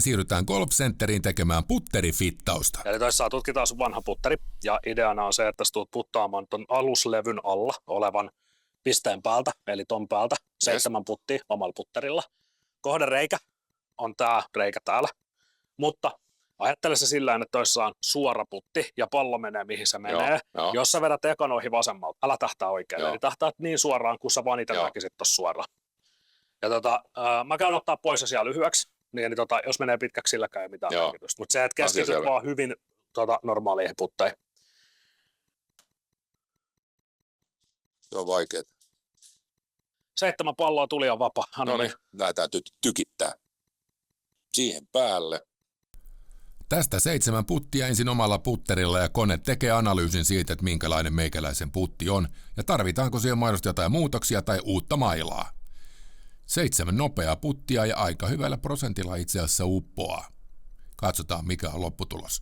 Siirrytään Golf Centeriin tekemään putterifittausta. Eli toisaalta tutkitaan sun vanha putteri, ja ideana on se, että sä tulet puttaamaan ton aluslevyn alla olevan pisteen päältä, eli ton päältä, 7 puttia omalla putterilla. Kohdereikä on tää reikä täällä, mutta ajattele se sillä tavalla, että toissa on suora putti ja pallo menee mihin se menee. Joo. Jos sä vedät ekan ohi vasemmalta, älä tähtää oikealle, eli tähtää niin suoraan, kun sä vaan itse näkisit tossa suoraan. Ja mä käyn ottaa pois asiaa lyhyeksi, niin jos menee pitkäksi, silläkään ei mitään merkitystä. Mutta se, että keskityt vaan hyvin normaaleihin putteihin. Se on vaikeaa. 7 palloa tuli on vapaa. No niin, lähdetään tykittää. Siihen päälle. Tästä 7 puttia ensin omalla putterilla ja kone tekee analyysin siitä, että minkälainen meikäläisen putti on ja tarvitaanko siihen mahdollisesti jotain muutoksia tai uutta mailaa. 7 nopeaa puttia ja aika hyvällä prosentilla itse asiassa uppoaa. Katsotaan mikä on lopputulos.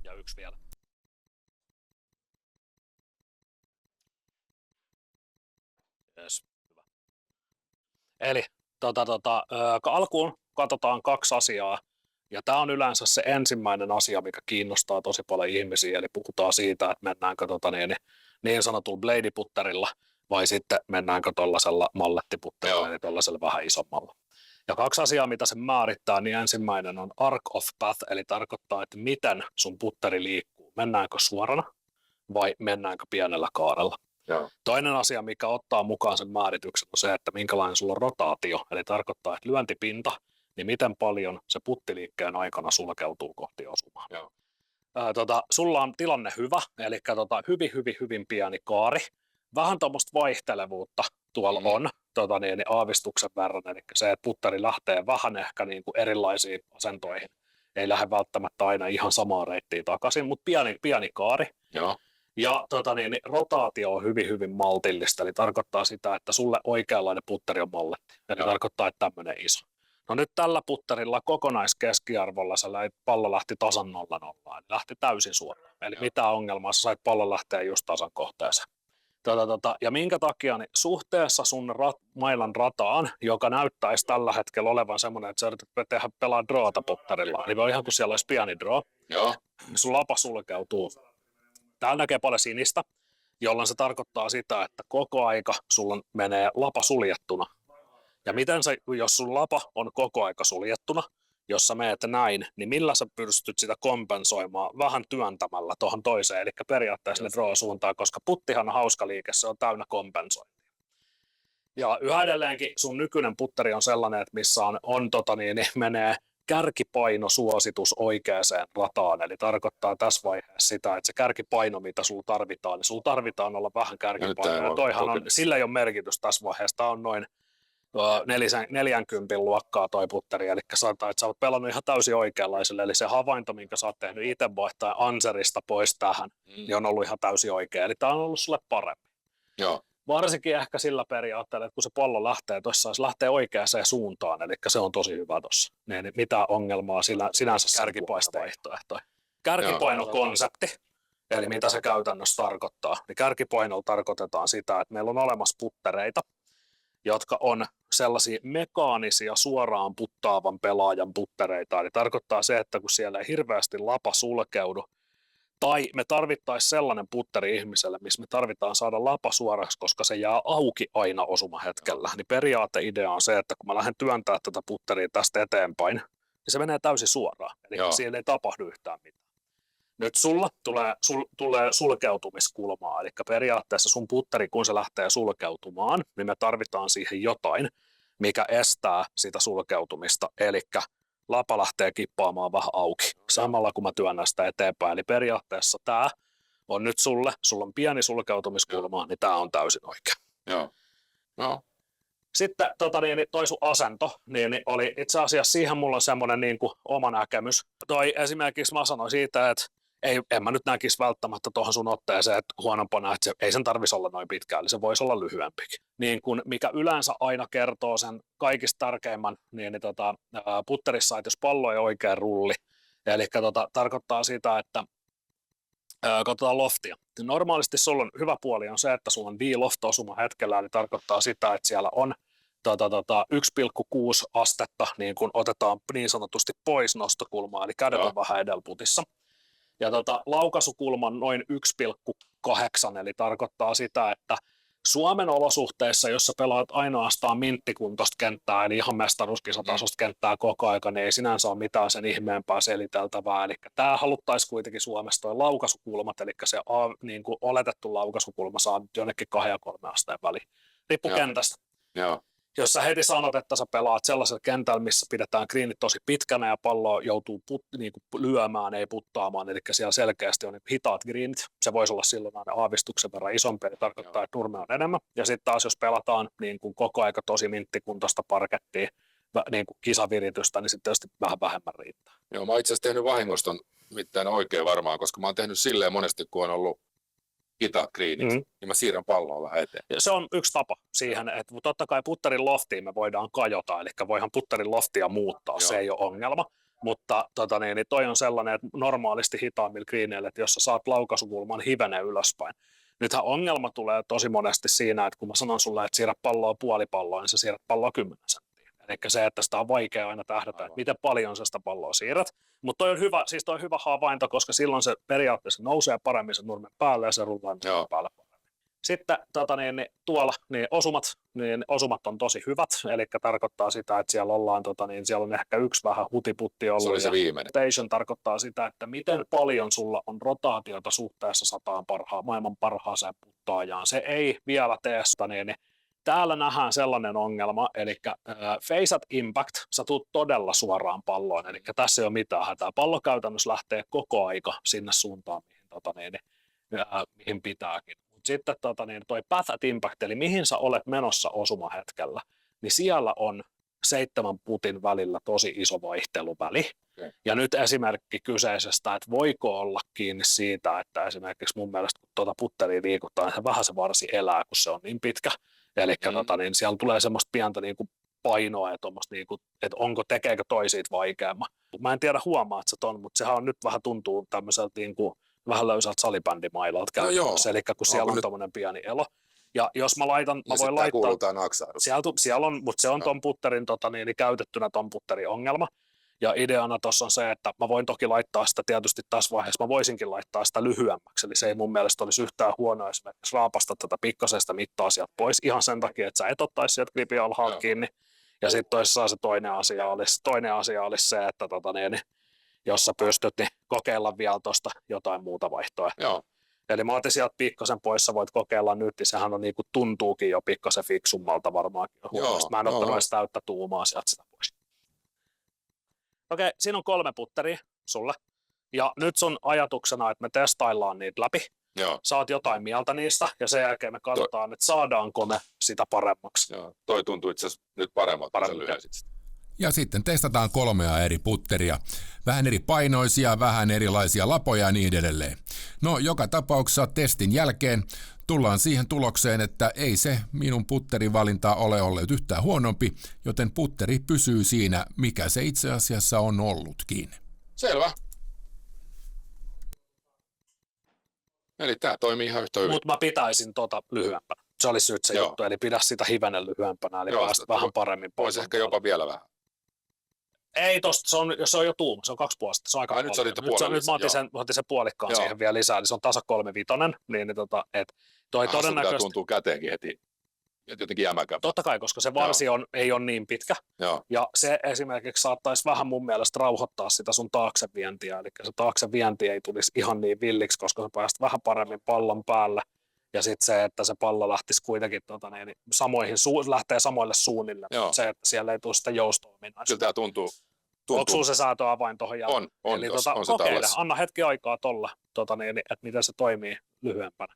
Ja 1 vielä. Yes, hyvä. Eli alkuun katsotaan 2 asiaa. Ja tämä on yleensä se ensimmäinen asia, mikä kiinnostaa tosi paljon ihmisiä. Eli puhutaan siitä, että mennäänkö niin sanotulla bladiputterilla vai sitten mennäänkö tuollaisella mallettiputterilla, eli tuollaisella vähän isommalla. Ja 2 asiaa, mitä se määrittää, niin ensimmäinen on arc of path, eli tarkoittaa, että miten sun putteri liikkuu. Mennäänkö suorana vai mennäänkö pienellä kaarella. Joo. Toinen asia, mikä ottaa mukaan sen määrityksen, on se, että minkälainen sulla on rotaatio, eli tarkoittaa, että lyöntipinta, niin miten paljon se puttiliikkeen aikana sulkeutuu kohti osumaan. Joo. Sulla on tilanne hyvä, eli hyvin pieni kaari. Vähän tuommoista vaihtelevuutta tuolla on aavistuksen verran, eli se, että putteri lähtee vähän ehkä niin kuin erilaisiin asentoihin. Ei lähde välttämättä aina ihan samaa reittiä takaisin, mutta pieni kaari. Joo. Ja rotaatio on hyvin maltillista, eli tarkoittaa sitä, että sulle oikeanlainen putteri on malletti. Eli tarkoittaa, että tämmöinen iso. No nyt tällä putterilla kokonaiskeskiarvolla pallo lähti tasan 0-0, eli lähti täysin suoraan. Eli mitä ongelmaa, sä sait pallon lähteä just tasan kohteeseen. Ja minkä takia, niin suhteessa sun mailan rataan, joka näyttäisi tällä hetkellä olevan semmoinen, että sä yrität pelaa drawta putterilla, niin ihan kuin siellä olisi pieni draw, niin sun lapa sulkeutuu. Täällä näkee paljon sinistä, jolloin se tarkoittaa sitä, että koko aika sulla menee lapa suljettuna. Ja jos sun lapa on koko aika suljettuna, jos sä meet näin, niin millä sä pystyt sitä kompensoimaan vähän työntämällä tuohon toiseen, eli periaatteessa ne draw-suuntaan, koska puttihan on hauska liike, se on täynnä kompensointia. Ja yhä edelleenkin sun nykyinen putteri on sellainen, että missä menee kärkipainosuositus oikeaan rataan, eli tarkoittaa tässä vaiheessa sitä, että se kärkipaino, mitä sulla tarvitaan, niin sulla tarvitaan olla vähän kärkipainoa. Sillä ei ole merkitys tässä vaiheessa, tämä on noin 40 luokkaa toi putteri, eli sanotaan, että sä oot pelannut ihan täysin oikeanlaiselle, eli se havainto, minkä sä oot tehnyt itse vaihtaa Anserista pois tähän, niin on ollut ihan täysin oikea, eli tää on ollut sulle parempi. Joo. Varsinkin ehkä sillä periaatteella, että kun se pallo lähtee tuossa, se lähtee oikeaan suuntaan, eli se on tosi hyvä tuossa. Niin mitä ongelmaa sinänsä kärkipainovaihtoehtoja. Kärkipainokonsepti, eli mitä se käytännössä tarkoittaa, niin kärkipainolla tarkoitetaan sitä, että meillä on olemassa puttereita, jotka on sellaisia mekaanisia suoraan puttaavan pelaajan puttereita. Eli tarkoittaa se, että kun siellä ei hirveästi lapa sulkeudu, tai me tarvittaisiin sellainen putteri ihmiselle, missä me tarvitaan saada lapa suoraksi, koska se jää auki aina osumahetkellä. Niin periaateidea on se, että kun mä lähden työntää tätä putteria tästä eteenpäin, niin se menee täysin suoraan. Eli siellä ei tapahdu yhtään mitään. Nyt sulla tulee sulkeutumiskulmaa, eli periaatteessa sun putteri, kun se lähtee sulkeutumaan, niin me tarvitaan siihen jotain, mikä estää sitä sulkeutumista, eli lapa lähtee kippaamaan vähän auki, samalla kun mä työnnän sitä eteenpäin. Eli periaatteessa tämä on nyt sulla on pieni sulkeutumiskulma, niin tämä on täysin oikein. Joo. No. Sitten toi sun asento, niin oli itse asiassa siihen mulla on semmoinen niin kuin oma näkemys. Toi esimerkiksi mä sanoin siitä, että en mä nyt näkisi välttämättä tuohon sun otteeseen, että huonompana, että ei sen tarvitsisi olla noin pitkä, eli se voisi olla lyhyempikin. Niin kun, mikä yleensä aina kertoo sen kaikista tärkeimmän, putterissa, että jos pallo ei oikein rulli, eli tarkoittaa sitä, että katsotaan loftia. Normaalisti sulla on hyvä puoli on se, että sulla on V-loft-osuma hetkellä, eli tarkoittaa sitä, että siellä on 1,6 astetta niin kun otetaan niin sanotusti pois nostokulmaa, eli kädet on vähän edellä putissa. Ja laukaisukulma on noin 1,8, eli tarkoittaa sitä, että Suomen olosuhteissa, jossa pelaat ainoastaan minttikuntoista kenttää, eli ihan mestaruuskisatasosta kenttää koko aika, niin ei sinänsä ole mitään sen ihmeempää seliteltävää. Eli tämä haluttaisiin kuitenkin Suomessa tuo laukaisukulmat, eli se niin kuin oletettu laukaisukulma saa nyt jonnekin 2 ja 3 asteen väliin. Riippuu kentästä. Joo. Jos sä heti sanot, että sä pelaat sellaisella kentällä, missä pidetään greenit tosi pitkänä ja pallo joutuu niin kuin lyömään, ei puttaamaan, eli siellä selkeästi on niin hitaat greenit, se voisi olla silloin aina aavistuksen verran isompi, eli tarkoittaa, että nurme on enemmän. Ja sitten taas, jos pelataan niin kuin koko aika tosi minttikuntoista parkettia, niin kuin kisaviritystä, niin sitten tietysti vähän vähemmän riittää. Joo, mä oon itse asiassa tehnyt vahingosta mitään oikein varmaan, koska mä oon tehnyt silleen monesti, kun on ollut hitaat greenit, niin mä siirrän palloa vähän eteen. Ja se on yksi tapa siihen, että totta kai putterin loftiin me voidaan kajota, eli voihan putterin loftia muuttaa, se ei ole ongelma. Mutta niin toi on sellainen, että normaalisti hitaammilla greeneillä, että jos sä saat laukaisukulman hivenen ylöspäin. Nythän ongelma tulee tosi monesti siinä, että kun mä sanon sulle, että siirrä palloa puolipalloa, niin sä siirrät palloa 10 senttiä. Eli se, että sitä on vaikea aina tähdätä, että miten paljon sä sitä palloa siirrät. Mutta toi on hyvä havainto, koska silloin se periaatteessa nousee paremmin sen nurmen päälle ja se rullaa nurmen päälle paremmin. Sitten tuolla osumat on tosi hyvät, eli tarkoittaa sitä, että siellä ollaan, siellä on ehkä yksi vähän hutiputti ollut. Se oli se viimeinen. Rotation tarkoittaa sitä, että miten paljon sulla on rotaatiota suhteessa maailman parhaaseen puttaajaan. Se ei vielä tee sitä, täällä nähdään sellainen ongelma, eli face at impact, sä tuut todella suoraan palloon, eli tässä ei ole mitään hätää. Pallo käytännössä lähtee koko aika sinne suuntaan, mihin pitääkin. Sitten toi path at impact, eli mihin sä olet menossa osumahetkellä, niin siellä on 7 putin välillä tosi iso vaihteluväli. Okay. Ja nyt esimerkki kyseisestä, että voiko olla kiinni siitä, että esimerkiksi mun mielestä kun tuota putteria liikuttaa, niin vähän se varsi elää, kun se on niin pitkä. Eli siellä tulee semmoista pientä painoa, että tekeekö toi siitä vaikeamman. Mä en tiedä huomaat sä ton, mutta sehän on nyt vähän tuntuu tämmöiseltä vähän löysältä salibändimailalta käytännössä, eli kun siellä on tommoinen pieni elo. Ja jos mä laitan, mä voin laittaa, siellä on, mutta se on ton putterin käytettynä ton putterin ongelma. Ja ideana tuossa on se, että mä voin toki laittaa sitä tietysti tässä vaiheessa, mä voisinkin laittaa sitä lyhyemmäksi, eli se ei mun mielestä olisi yhtään huonoa esimerkiksi raapasta tätä pikkasesta mittaa sieltä pois, ihan sen takia, että sä et ottaisi sieltä gripin alhaalta kiinni. Ja sitten toisaalta se toinen asia olisi se, että jos sä pystyt, niin kokeilla vielä tuosta jotain muuta vaihtoehtoa. Joo. Eli mä otin sieltä pikkasen pois, sä voit kokeilla nyt, niin sehän on tuntuukin jo pikkasen fiksummalta varmaankin. Mä en ottanut edes täyttä tuumaa sieltä sitä pois. Okei, siinä on 3 putteria sulle. Ja nyt sun ajatuksena, että me testaillaan niitä läpi. Joo. Saat jotain mieltä niistä ja sen jälkeen me katsotaan, että saadaanko ne sitä paremmaksi. Joo. Toi tuntuu itse asiassa nyt paremmalta, kun sä lyhäsit sitä. Ja sitten testataan 3 eri putteria. Vähän eri painoisia, vähän erilaisia lapoja ja niin edelleen. No, joka tapauksessa testin jälkeen tullaan siihen tulokseen, että ei se minun putterin valinta ole ollut yhtään huonompi, joten putteri pysyy siinä, mikä se itse asiassa on ollutkin. Selvä. Eli tää toimii ihan yhtä hyvin. Mutta mä pitäisin lyhyempänä. Se olisi nyt se juttu, eli pidä sitä hivenen lyhyempänä, eli päästä vähän paremmin pois. Voisi ehkä jopa vielä vähän. Ei tosta, se on jo tuuma, se on 2,5, se on aika paljon. Nyt mä otin sen puolikkaan siihen vielä lisää, eli se on tasa 3,5, niin toi todennäköisesti tuntuu käteenkin heti jotenkin jämäkä. Totta kai, koska se varsi ei ole niin pitkä, ja se esimerkiksi saattaisi vähän mun mielestä rauhoittaa sitä sun taaksevientiä, eli se taaksevienti ei tulisi ihan niin villiksi, koska sä pääst vähän paremmin pallon päälle, ja sitten se, että se pallo lähtisi kuitenkin lähtee samoille suunnille, mutta se, että siellä ei tule sitä jousto-ominaisuutta. Kyllä tämä tuntuu. Onko sulla se säätöavain tuohon jälkeen? On, eli on se kokeile, tallessa. anna hetki aikaa tolla, että miten se toimii lyhyempänä.